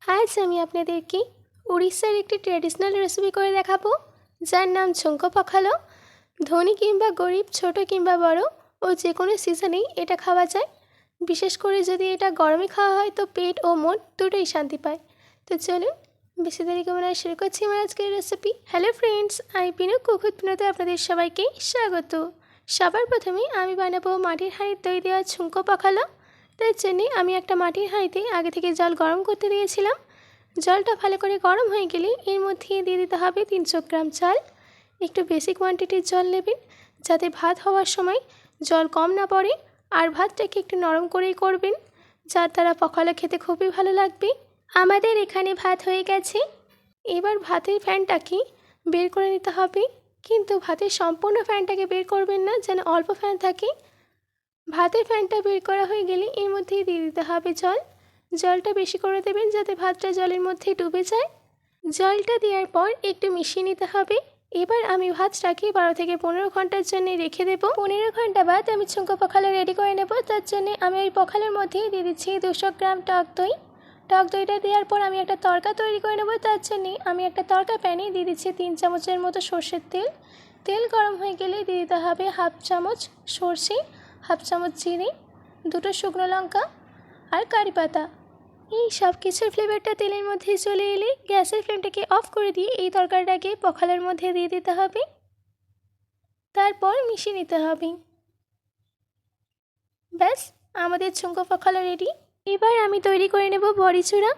আজ আমি আপনাদেরকে উড়িষ্যার একটি ট্র্যাডিশনাল রেসিপি করে দেখাবো, যার নাম ঝুঙ্ক পখালো। ধনী কিংবা গরিব, ছোট কিংবা বড়, ও যে কোনো সিজনেই এটা খাওয়া যায়। বিশেষ করে যদি এটা গরমে খাওয়া হয় তো পেট ও মন দুটোই শান্তি পায়। তো চলুন বেশি দেরি করে না শুরু করছি আমার আজকের রেসিপি। হ্যালো ফ্রেন্ডস, আমি পিনু কুকুর পিনুতে আপনাদের সবাইকে স্বাগত। সবার প্রথমে আমি বানাবো মাটির হাঁড়ির দই দেওয়া ঝুঙ্ক পখালো। তার জন্যে আমি একটা মাটির হাঁড়িতে আগে থেকে জল গরম করতে দিয়েছিলাম। জলটা ভালো করে গরম হয়ে গেলে এর মধ্যে দিয়ে দিতে হবে 300 গ্রাম চাল। একটু বেশি কোয়ান্টিটির জল নেবেন, যাতে ভাত হওয়ার সময় জল কম না পড়ে। আর ভাতটাকে একটু নরম করেই করবেন, যার দ্বারা পখালো খেতে খুবই ভালো লাগবে। আমাদের এখানে ভাত হয়ে গেছে। এবার ভাতের ফ্যানটাকে বের করে নিতে হবে, কিন্তু ভাতের সম্পূর্ণ ফ্যানটাকে বের করবেন না, যেন অল্প ফ্যান থাকে। ভাতের ফ্যানটা বের করা হয়ে গেলে এর মধ্যেই দিয়ে দিতে হবে জল। জলটা বেশি করে দেবেন, যাতে ভাতটা জলের মধ্যে ডুবে যায়। জলটা দেওয়ার পর একটু মিশিয়ে নিতে হবে। এবার আমি ভাতটাকে 12 থেকে 15 ঘন্টার জন্য রেখে দেবো। 15 ঘন্টা বাদ আমি ঝুঙ্ক পখালো রেডি করে নেব। তার জন্য আমি ওই পখালোর মধ্যেই দিয়ে দিচ্ছি 200 গ্রাম টক দই। টক দইটা দেওয়ার পর আমি একটা তড়কা তৈরি করে নেব। তার জন্যে আমি একটা তড়কা প্যানে দিয়ে দিচ্ছি 3 চামচের মতো সর্ষের তেল। তেল গরম হয়ে গেলে দিয়ে দিতে হবে হাফ চামচ সর্ষে, হাফ চামচ জিরে, 2টো শুকনো লঙ্কা আর কারি পাতা। এই সব কিছুর ফ্লেভারটা তেলের মধ্যে চলে এলে গ্যাসের ফ্লেমটাকে অফ করে দিয়ে এই তরকারিটাকে পখালের মধ্যে দিয়ে দিতে হবে। তারপর মিশিয়ে নিতে হবে। ব্যাস, আমাদের ঝুঙ্ক পখালো রেডি। এবার আমি তৈরি করে নেব বড়ি চূড়া।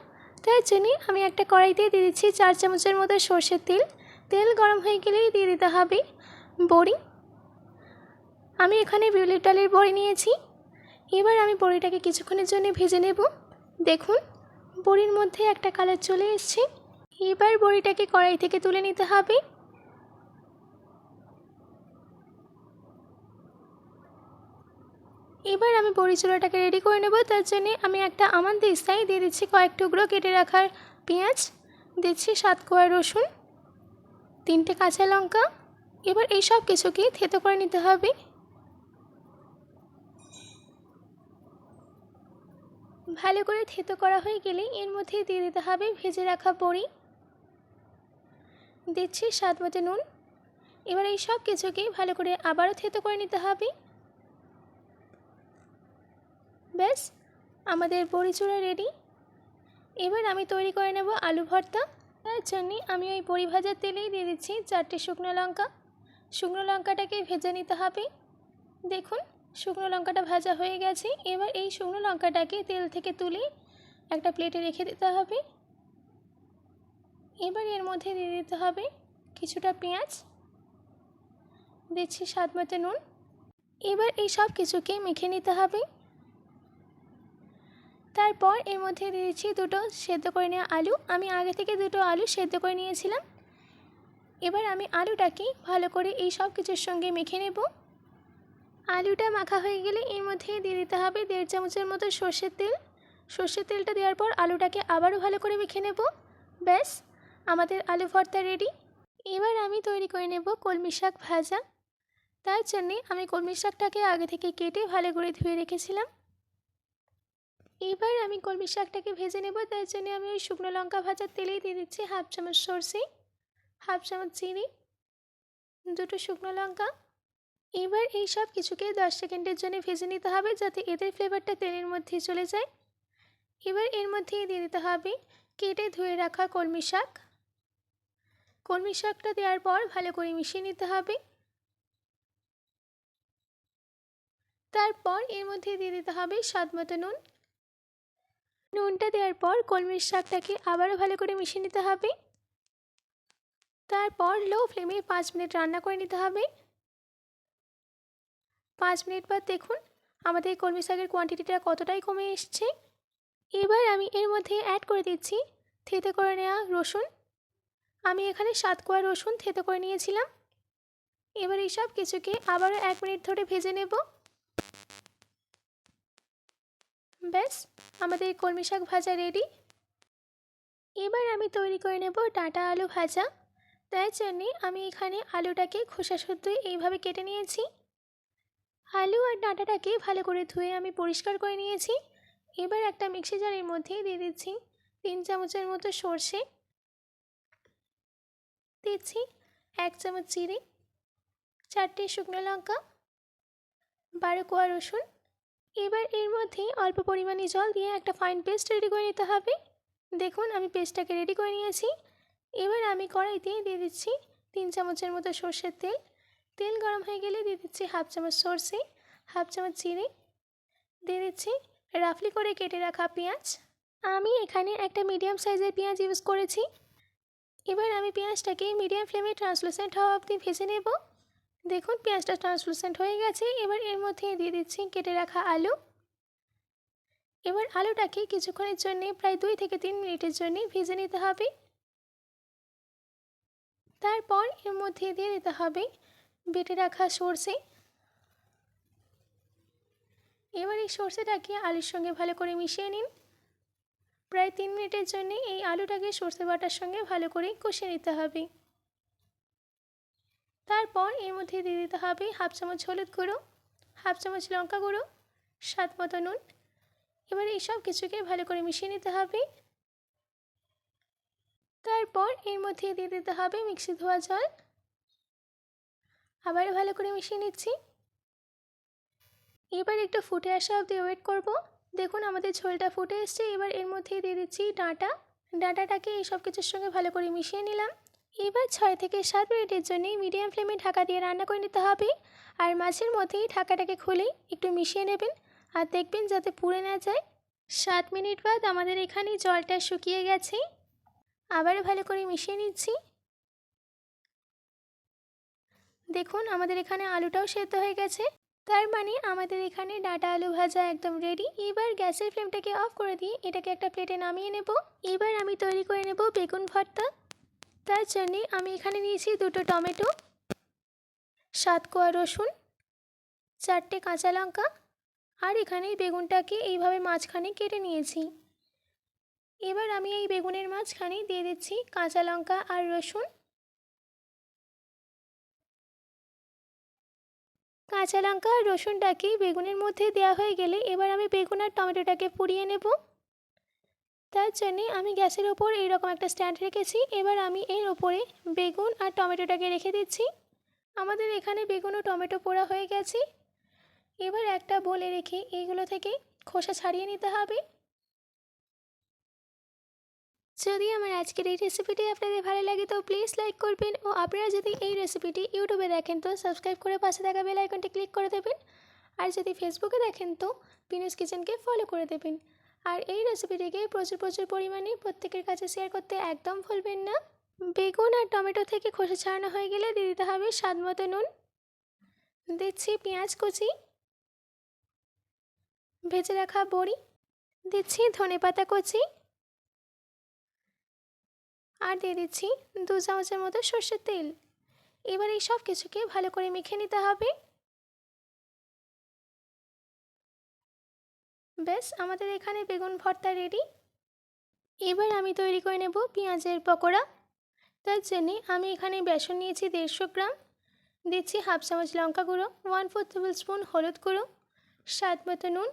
তার জন্যে আমি একটা কড়াইতে দিয়ে দিচ্ছি 4 চামচের মতো সর্ষের তেল। তেল গরম হয়ে গেলেই দিয়ে দিতে হবে বড়ি। আমি এখানে বিউলির ডালের বড়ি নিয়েছি। এবার আমি বড়িটাকে কিছুক্ষণের জন্য ভেজে নেব। দেখুন, বড়ির মধ্যে একটা কালার চলে এসছে। এবার বড়িটাকে কড়াই থেকে তুলে নিতে হবে। এবার আমি বড়ি চূড়াটাকে রেডি করে নেব। তার জন্য আমি একটা দিস্তায় দিয়ে দিচ্ছি কয়েক টুকরো কেটে রাখার পেঁয়াজ, দিচ্ছি 7 কোয়া রসুন, 3টে কাঁচা লঙ্কা। এবার এই সব কিছুকে থেতো করে নিতে হবে। ভালো করে থেতো করা হয়ে গেলে এর মধ্যে দিয়ে দিতে হবে ভেজে রাখা বড়ি, দিচ্ছি স্বাদ মতো নুন। এবার এই সব কিছুকে ভালো করে আবারও থেতো করে নিতে হবে। ব্যাস, আমাদের বড়ি চূড়া রেডি। এবার আমি তৈরি করে নেব আলু ভর্তা। তার জন্যে আমি ওই বড়ি ভাজার তেলেই দিয়ে দিচ্ছি 4টে শুকনো লঙ্কা। শুকনো লঙ্কাটাকে ভেজে নিতে হবে। দেখুন, শুকনো লঙ্কাটা ভাজা হয়ে গেছে। এবার এই শুকনো লঙ্কাটাকে তেল থেকে তুলে একটা প্লেটে রেখে দিতে হবে। এবার এর মধ্যে দিয়ে দিতে হবে কিছুটা পেঁয়াজ, দিচ্ছি স্বাদ মতো নুন। এবার এই সব কিছুকে মেখে নিতে হবে। তারপর এর মধ্যে দিয়ে দিচ্ছি 2টো সেদ্ধ করে নেওয়া আলু। আমি আগে থেকে 2টো আলু সেদ্ধ করে নিয়েছিলাম। এবার আমি আলুটাকে ভালো করে এই সব কিছুর সঙ্গে মেখে নেব। আলুটা মাখা হয়ে গেলে এর মধ্যে দিয়ে দিতে হবে 1.5 চামচের মতো সর্ষের তেল। সর্ষের তেলটা দেওয়ার পর আলুটাকে আবারও ভালো করে মেখে নেব। ব্যাস, আমাদের আলু ভর্তা রেডি। এবার আমি তৈরি করে নেব কলমি শাক ভাজা। তার জন্যে আমি কলমি শাকটাকে আগে থেকে কেটে ভালো করে ধুয়ে রেখেছিলাম। এবার আমি কলমি শাকটাকে ভেজে নেব। তার জন্য আমি ওই শুকনো লঙ্কা ভাজার তেলেই দিয়ে দিচ্ছি হাফ চামচ সর্ষে, হাফ চামচ জিরে, 2টো শুকনো লঙ্কা। এবার এই সব কিছুকে 10 সেকেন্ডের জন্য ভেজে নিতে হবে, যাতে এদের ফ্লেভারটা তেলের মধ্যে চলে যায়। এবার এর মধ্যেই দিয়ে দিতে হবে কেটে ধুয়ে রাখা কলমি শাক। কলমি শাকটা দেওয়ার পর ভালো করে মিশিয়ে নিতে হবে। তারপর এর মধ্যে দিয়ে দিতে হবে স্বাদ মতো নুন। নুনটা দেওয়ার পর কলমির শাকটাকে আবারও ভালো করে মিশিয়ে নিতে হবে। তারপর লো ফ্লেমে 5 মিনিট রান্না করে নিতে হবে। 5 মিনিট পর দেখুন আমাদের কলমি শাকের কোয়ান্টিটিটা কতটাই কমে এসছে। এবার আমি এর মধ্যে অ্যাড করে দিচ্ছি থেতো করে নেওয়া রসুন। আমি এখানে 7 কোয়া রসুন থেতো করে নিয়েছিলাম। এবার এই সব কিছুকে আবারও 1 মিনিট ধরে ভেজে নেব। ব্যাস, আমাদের কলমি শাক ভাজা রেডি। এবার আমি তৈরি করে নেব ডাঁটা আলু ভাজা। তাই জন্যে আমি এখানে আলুটাকে খোসা সহ এইভাবে কেটে নিয়েছি। আলু আর ডাঁটাটাকে ভালো করে ধুয়ে আমি পরিষ্কার করে নিয়েছি। এবার একটা মিক্সি জারের মধ্যে দিয়ে দিচ্ছি 3 চামচের মতো সর্ষে, দিচ্ছি 1 চামচ জিরে, 4টে শুকনো লঙ্কা, 12 কোয়া রসুন। এবার এর মধ্যে অল্প পরিমাণে জল দিয়ে একটা ফাইন পেস্ট রেডি করে নিতে হবে। দেখুন আমি পেস্টটাকে রেডি করে নিয়েছি। এবার আমি কড়াইতে দিয়ে দিচ্ছি 3 চামচের মতো সর্ষের তেল। তেল গরম হয়ে গেলে দিয়ে দিচ্ছি হাফ চামচ সর্ষে, হাফ চামচ জিরে, দিয়ে দিচ্ছি রাফলি করে কেটে রাখা পেঁয়াজ। আমি এখানে একটা মিডিয়াম সাইজের পেঁয়াজ ইউজ করেছি। এবার আমি পেঁয়াজটাকে মিডিয়াম ফ্লেমে ট্রান্সলুসেন্ট হওয়া অবধি ভেজে নেব। দেখুন পেঁয়াজটা ট্রান্সলুসেন্ট হয়ে গেছে। এবার এর মধ্যে দিয়ে দিচ্ছি কেটে রাখা আলু। এবার আলুটাকে কিছুক্ষণের জন্য প্রায় 2 থেকে 3 মিনিটের জন্য ভেজে নিতে হবে। তারপর এর মধ্যে দিয়ে দিতে হবে বেটে রাখা সর্ষে। এবার এই সর্ষেটাকে আলুর সঙ্গে ভালো করে মিশিয়ে নিন। প্রায় 3 মিনিটের জন্য এই আলুটাকে সর্ষে বাটার সঙ্গে ভালো করে কষিয়ে নিতে হবে। তারপর এর মধ্যে দিয়ে দিতে হবে হাফ চামচ হলুদ গুঁড়ো, হাফ চামচ লঙ্কা গুঁড়ো, স্বাদ মতো নুন। এবার এই সব কিছুকে ভালো করে মিশিয়ে নিতে হবে। তারপর এর মধ্যে দিয়ে দিতে হবে মিক্সি ধোয়া জল। আবার ভালো করে মিশিয়ে নিচ্ছি। এবার একটু ফুটে আসা অবধি ওয়েট করব। দেখুন আমাদের ঝোলটা ফুটে এসছে। এবার এর মধ্যে দিয়ে দিচ্ছি ডাঁটাটাকে এই সব কিছুর সঙ্গে ভালো করে মিশিয়ে নিলাম। এবার 6 থেকে 7 মিনিটের জন্য মিডিয়াম ফ্লেমে ঢাকা দিয়ে রান্না করে নিতে হবে। আর মাঝের মধ্যেই ঢাকাটাকে খুলে একটু মিশিয়ে নেবেন আর দেখবেন যাতে পুড়ে না যায়। 7 মিনিট বাদ আমাদের এখানে জলটা শুকিয়ে গেছে। আবার ভালো করে মিশিয়ে নিচ্ছি। দেখুন আমাদের এখানে আলুটাও সেদ্ধ হয়ে গেছে। তার মানে আমাদের এখানে ডাঁটা আলু ভাজা একদম রেডি। এবার গ্যাসের ফ্লেমটাকে অফ করে দিয়ে এটাকে একটা প্লেটে নামিয়ে নেব। এবার আমি তৈরি করে নেব বেগুন ভর্তা। তার জন্য আমি এখানে নিয়েছি 2টো টমেটো, 7 কোয়া রসুন, 4টে কাঁচা লঙ্কা আর এখানে বেগুনটাকে এইভাবে মাঝখানে কেটে নিয়েছি। এবার আমি এই বেগুনের মাঝখানে দিয়ে দিচ্ছি কাঁচা লঙ্কা আর রসুন। কাঁচা লঙ্কা আর রসুনটাকে বেগুনের মধ্যে দেওয়া হয়ে গেলে এবার আমি বেগুন আর টমেটোটাকে পুড়িয়ে নেব। তার জন্যে আমি গ্যাসের ওপর এইরকম একটা স্ট্যান্ড রেখেছি। এবার আমি এর ওপরে বেগুন আর টমেটোটাকে রেখে দিচ্ছি। আমাদের এখানে বেগুন ও টমেটো পোড়া হয়ে গেছে। এবার একটা বলে রেখে এইগুলো থেকে খোসা ছাড়িয়ে নিতে হবে। যদি আমার আজকের এই রেসিপিটি আপনাদের ভালো লাগে তো প্লিজ লাইক করবেন, ও আপনারা যদি এই রেসিপিটি ইউটিউবে দেখেন তো সাবস্ক্রাইব করে পাশে থাকা বেল আইকনটি ক্লিক করে দেবেন। আর যদি ফেসবুকে দেখেন তো পিনুস কিচেনকে ফলো করে দেবেন। আর এই রেসিপিটিকে প্রচুর পরিমাণে প্রত্যেকের কাছে শেয়ার করতে একদম ভুলবেন না। বেগুন আর টমেটো থেকে খোসা ছাড়ানো হয়ে গেলে দিয়ে দিতে হবে স্বাদ মতো নুন। দিচ্ছি পেঁয়াজ কুচি, ভেজে রাখা বড়ি, দিচ্ছি ধনেপাতা কুচি আর দিয়ে দিচ্ছি 2 চামচের মতো সর্ষের তেল। এবার এই সব কিছুকে ভালো করে মেখে নিতে হবে। ব্যাস আমাদের এখানে বেগুন ভর্তা রেডি। এবার আমি তৈরি করে নেব পেঁয়াজের পকোড়া। তার জন্যে আমি এখানে বেসন নিয়েছি 150 গ্রাম, দিচ্ছি হাফ চামচ লঙ্কা গুঁড়ো, 1/4 টেবিল স্পুন হলুদ গুঁড়ো, স্বাদ মতো নুন।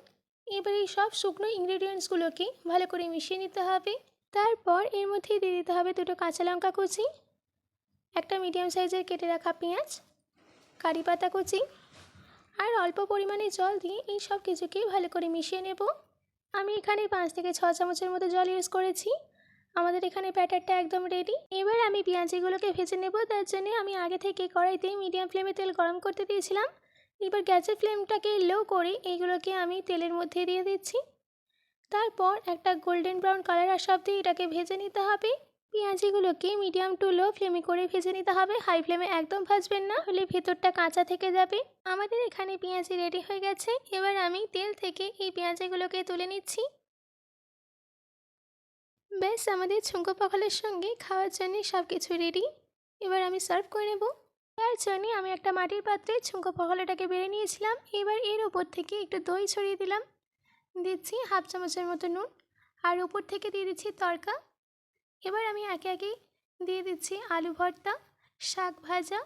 এবার এই সব শুকনো ইনগ্রেডিয়েন্টসগুলোকে ভালো করে মিশিয়ে নিতে হবে। তারপর এর মধ্যে দিয়ে দিতে হবে 2টো কাঁচা লঙ্কা কুচি, একটা মিডিয়াম সাইজের কেটে রাখা পেঁয়াজ, কারি পাতা কুচি আর অল্প পরিমাণে জল দিয়ে এই সব কিছুকে ভালো করে মিশিয়ে নেব। আমি এখানে 5 থেকে 6 চামচের মতো জল ইউজ করেছি। আমাদের এখানে ব্যাটারটা একদম রেডি। এবার আমি পেঁয়াজিগুলোকে ভেজে নেব। তার জন্য আমি আগে থেকে কড়াইতে মিডিয়াম ফ্লেমে তেল গরম করতে দিয়েছিলাম। এবার গ্যাসের ফ্লেমটাকে লো করে এইগুলোকে আমি তেলের মধ্যে দিয়ে দিচ্ছি। তারপর একটা গোল্ডেন ব্রাউন কালার আসা অবধি এটাকে ভেজে নিতে হবে। পেঁয়াজিগুলোকে মিডিয়াম টু লো ফ্লেমে করে ভেজে নিতে হবে, হাই ফ্লেমে একদম ভাজবেন না, হলে ভেতরটা কাঁচা থেকে যাবে। আমাদের এখানে পেঁয়াজি রেডি হয়ে গেছে। এবার আমি তেল থেকে এই পেঁয়াজিগুলোকে তুলে নিচ্ছি। ব্যাস আমাদের ঝুঁকো পখালের সঙ্গে খাওয়ার জন্য সব কিছু রেডি। এবার আমি সার্ভ করে নেব। তার জন্য আমি একটা মাটির পাত্রে ঝুঁকো পখালাটাকে বেড়ে নিয়েছিলাম। এবার এর ওপর থেকে একটু দই ছড়িয়ে দিলাম, দিচ্ছি হাফ চামচের মতো নুন আর উপর থেকে দিয়ে দিচ্ছি তড়কা। এবার আমি একে একে দিয়ে দিচ্ছি আলু ভর্তা, শাক ভাজা,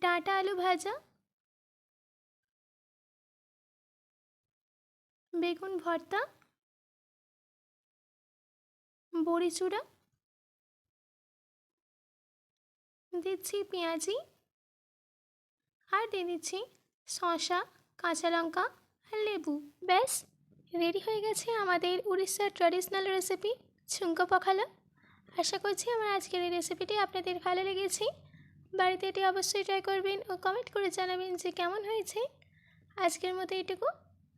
ডাঁটা আলু ভাজা, বেগুন ভর্তা বড়ি চূড়া, দিচ্ছি পেঁয়াজি, আর দিয়ে দিচ্ছি শসা, কাঁচা লঙ্কা আর লেবু। ব্যাস রেডি হয়ে গেছে আমাদের উড়িষ্যার ট্র্যাডিশনাল রেসিপি ঝুমকো পখালা। আশা করছি আমার আজকের এই রেসিপিটি আপনাদের ভালো লেগেছে। বাড়িতে এটি অবশ্যই ট্রাই করবেন ও কমেন্ট করে জানাবেন যে কেমন হয়েছে। আজকের মতো এটুকু,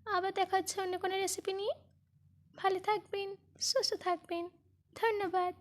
আবার দেখা হচ্ছে অন্য কোনো রেসিপি নিয়ে। ভালো থাকবেন, সুস্থ থাকবেন, ধন্যবাদ।